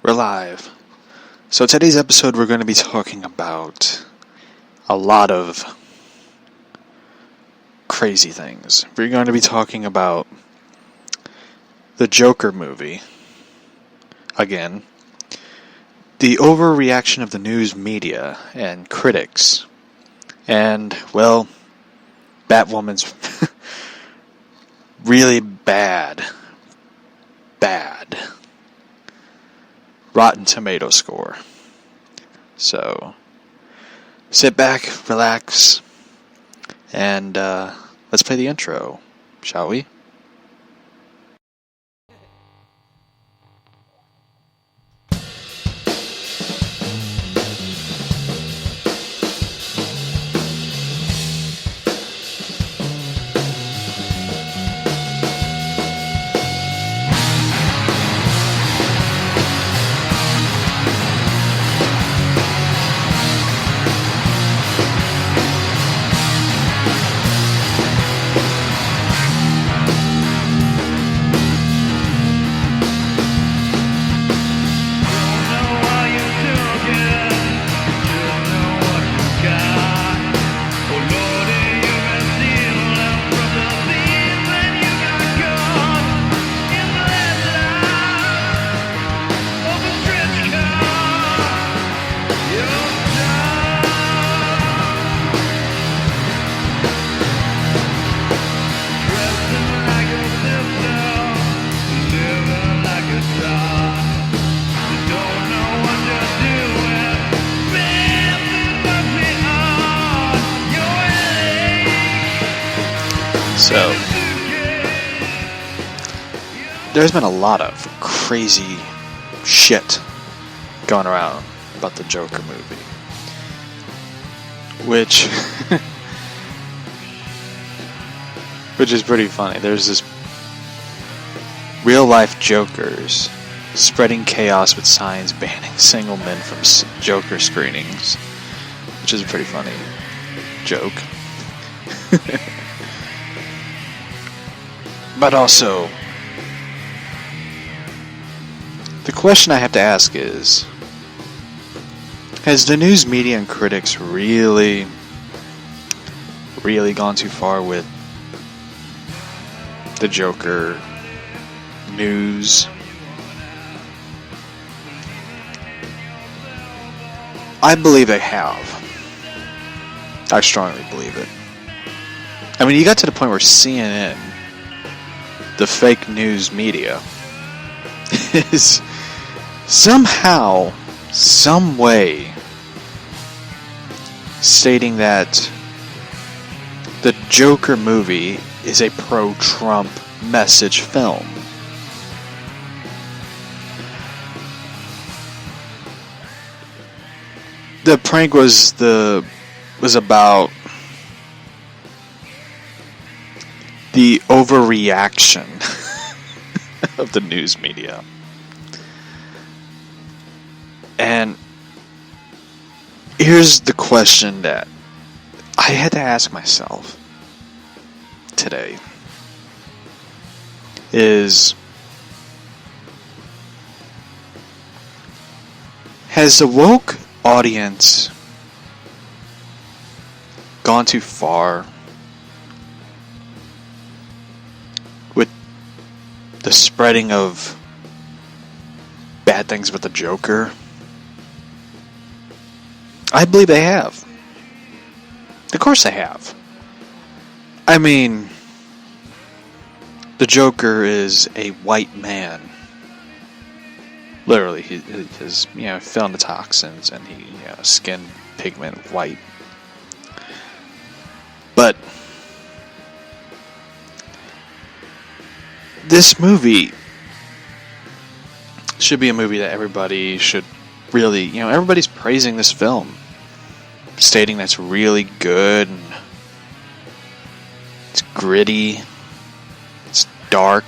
We're live. So today's episode we're going to be talking about a lot of crazy things. We're going to be talking about the Joker movie. Again. The overreaction of the news media and critics. And, well, Batwoman's really bad. Rotten Tomato score. So, sit back, relax, and let's play the intro, shall we? So, there's been a lot of crazy shit going around about the Joker movie. Which is pretty funny. There's this real life Jokers spreading chaos with signs banning single men from Joker screenings. Which is a pretty funny joke. But also, the question I have to ask is, has the news media and critics really gone too far with the Joker news? I believe they have. I strongly believe it. I mean, you got to the point where CNN, the fake news media, is somehow, some way, stating that the Joker movie is a pro-Trump message film. The prank was about the overreaction of the news media. And here's the question that I had to ask myself today. Has the woke audience gone too far with the spreading of bad things with the Joker? I believe they have. Of course they have. I mean, the Joker is a white man. Literally, his found the toxins and he skin pigment white. But this movie should be a movie that everybody should really, everybody's praising this film, stating that's really good and it's gritty, it's dark,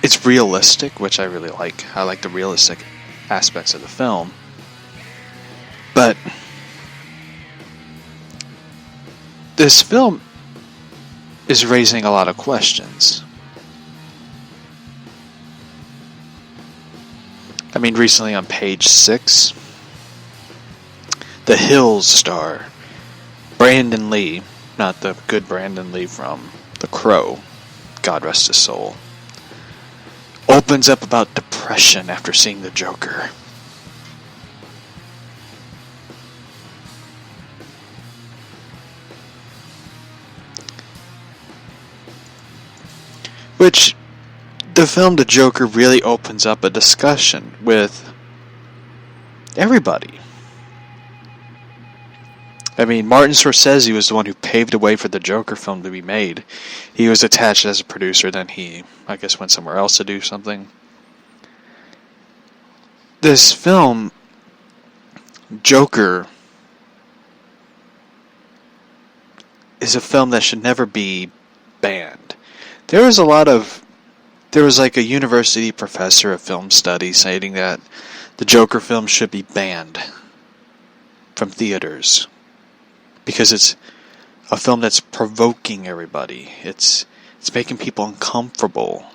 it's realistic, which I really like. I like the realistic aspects of the film. But this film is raising a lot of questions. Recently on page 6, The Hills star Brandon Lee, not the good Brandon Lee from The Crow, God rest his soul, opens up about depression after seeing the Joker. Which, the film The Joker really opens up a discussion with everybody. Martin Scorsese was the one who paved the way for the Joker film to be made. He was attached as a producer, then he, I guess, went somewhere else to do something. This film, Joker, is a film that should never be banned. There was like a university professor of film studies stating that the Joker film should be banned from theaters because it's a film that's provoking everybody. It's making people uncomfortable.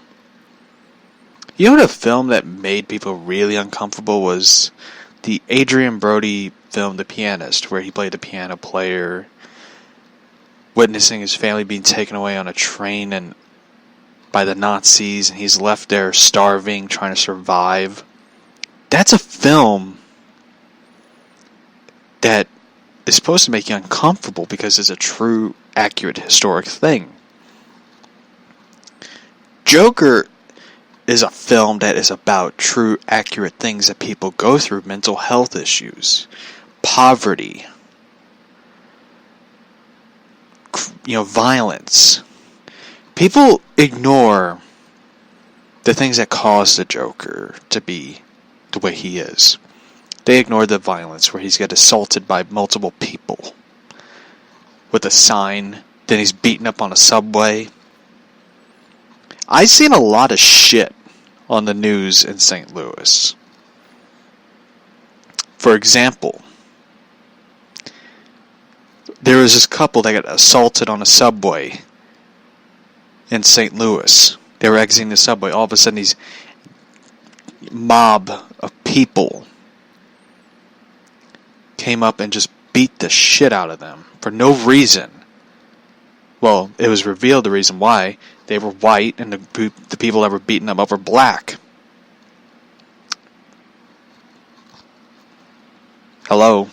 You know what a film that made people really uncomfortable was the Adrian Brody film The Pianist, where he played the piano player, witnessing his family being taken away on a train and by the Nazis, and he's left there starving, trying to survive. That's a film that is supposed to make you uncomfortable because it's a true, accurate, historic thing. Joker is a film that is about true, accurate things that people go through. Mental health issues, poverty, violence. People ignore the things that cause the Joker to be the way he is. They ignore the violence where he's got assaulted by multiple people with a sign, then he's beaten up on a subway. I've seen a lot of shit on the news in St. Louis. For example, there was this couple that got assaulted on a subway in St. Louis. They were exiting the subway. All of a sudden, these mob of people came up and just beat the shit out of them for no reason. Well, it was revealed the reason why. They were white, and the people that were beating them up were black. Hello?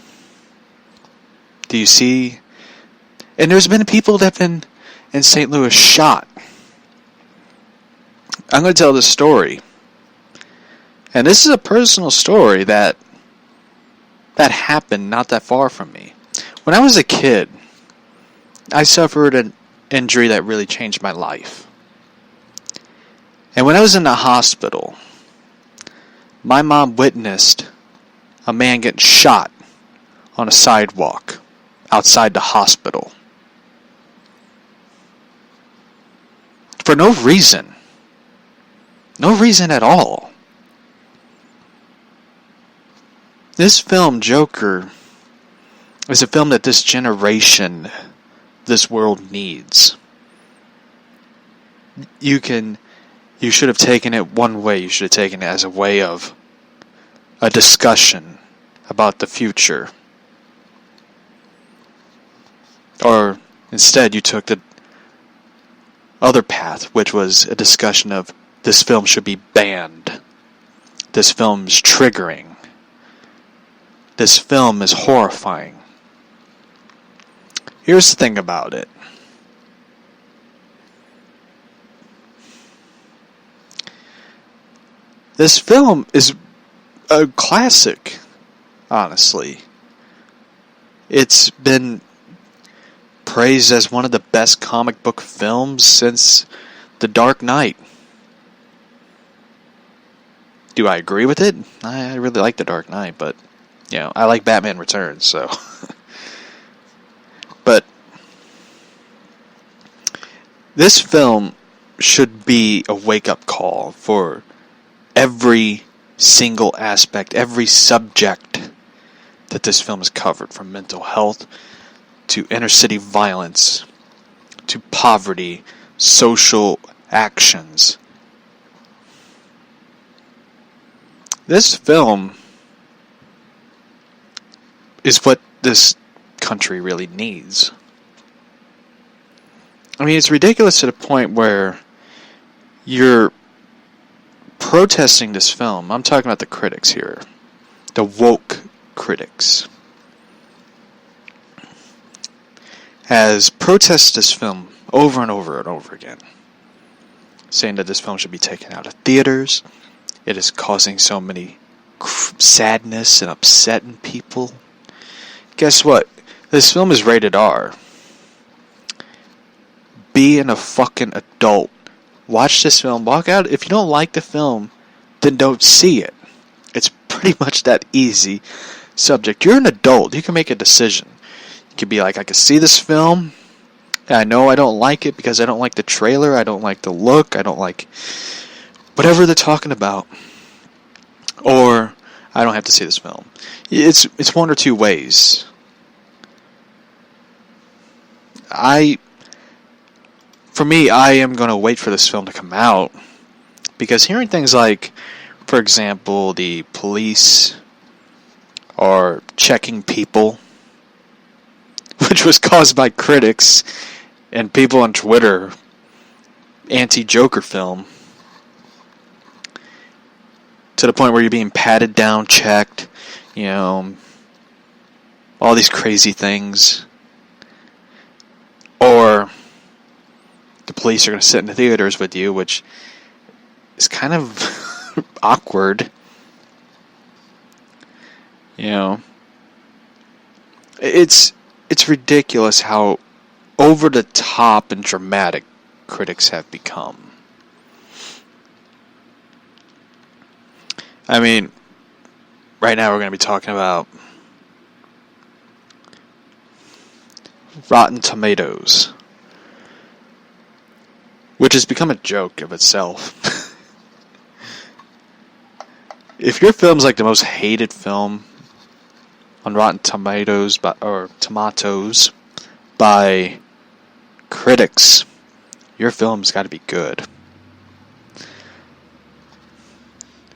Do you see? And there's been people that have been in St. Louis shot. I'm going to tell this story. And this is a personal story that happened not that far from me. When I was a kid, I suffered an injury that really changed my life. And when I was in the hospital, my mom witnessed a man getting shot on a sidewalk outside the hospital. For no reason. No reason at all. This film, Joker, is a film that this generation, this world needs. You should have taken it one way. You should have taken it as a way of a discussion about the future. Or instead you took the other path, which was a discussion of this film should be banned. This film's triggering. This film is horrifying. Here's the thing about it. This film is a classic, honestly. It's been praised as one of the best comic book films since The Dark Knight. Do I agree with it? I really like The Dark Knight, but I like Batman Returns, so. But this film should be a wake-up call for every single aspect, every subject that this film has covered, from mental health to inner-city violence to poverty, social actions. This film is what this country really needs. I mean, it's ridiculous to the point where you're protesting this film. I'm talking about the critics here. The woke critics. Has protested this film over and over and over again. Saying that this film should be taken out of theaters. It is causing so many sadness and upset in people. Guess what? This film is rated R. Being a fucking adult. Watch this film. Walk out. If you don't like the film, then don't see it. It's pretty much that easy subject. You're an adult. You can make a decision. You can be like, I can see this film. And I know I don't like it because I don't like the trailer. I don't like the look. I don't like whatever they're talking about. Or I don't have to see this film. It's one or two ways. For me, I am going to wait for this film to come out, because hearing things like, for example, the police are checking people, which was caused by critics and people on Twitter, anti-Joker film, to the point where you're being patted down, checked, all these crazy things. Or the police are going to sit in the theaters with you, which is kind of awkward. It's ridiculous how over the top and dramatic critics have become. I mean, right now we're going to be talking about Rotten Tomatoes, which has become a joke of itself. If your film's like the most hated film on Rotten Tomatoes by critics, your film's got to be good.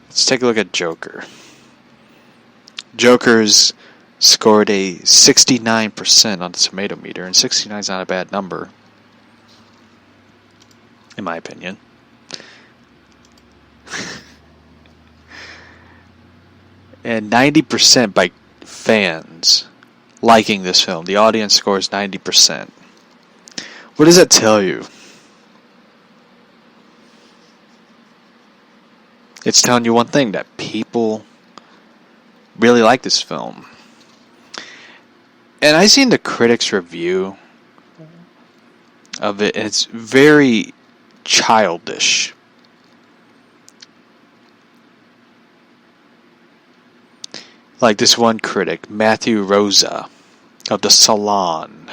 Let's take a look at Joker. Joker's scored a 69% on the tomato meter, and 69 is not a bad number, in my opinion. And 90% by fans liking this film. The audience scores 90%. What does that tell you? It's telling you one thing, that people really like this film. And I seen the critics' review of it, and it's very childish. Like this one critic, Matthew Rosa, of The Salon.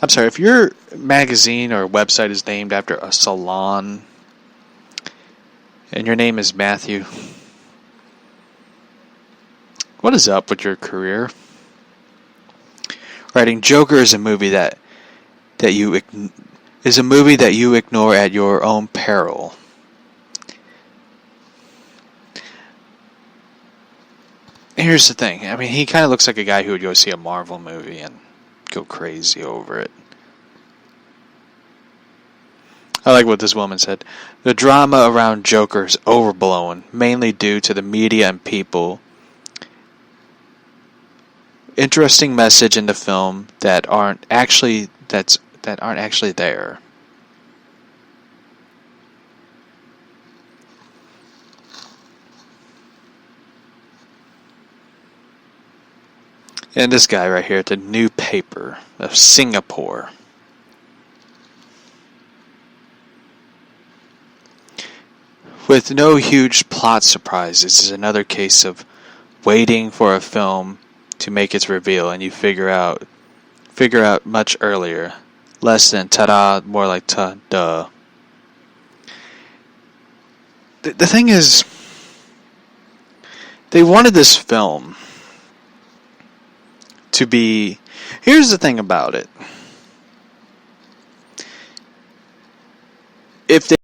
I'm sorry, if your magazine or website is named after a salon, and your name is Matthew, what is up with your career? Writing Joker is a movie that you ignore at your own peril. And here's the thing. I mean, he kind of looks like a guy who would go see a Marvel movie and go crazy over it. I like what this woman said. The drama around Joker is overblown, mainly due to the media and people. Interesting message in the film that aren't actually there. And this guy right here at the New Paper of Singapore. With no huge plot surprises, is another case of waiting for a film to make its reveal, and you figure out much earlier. Less than ta-da, more like ta-duh. The thing is, they wanted this film to be... Here's the thing about it. If they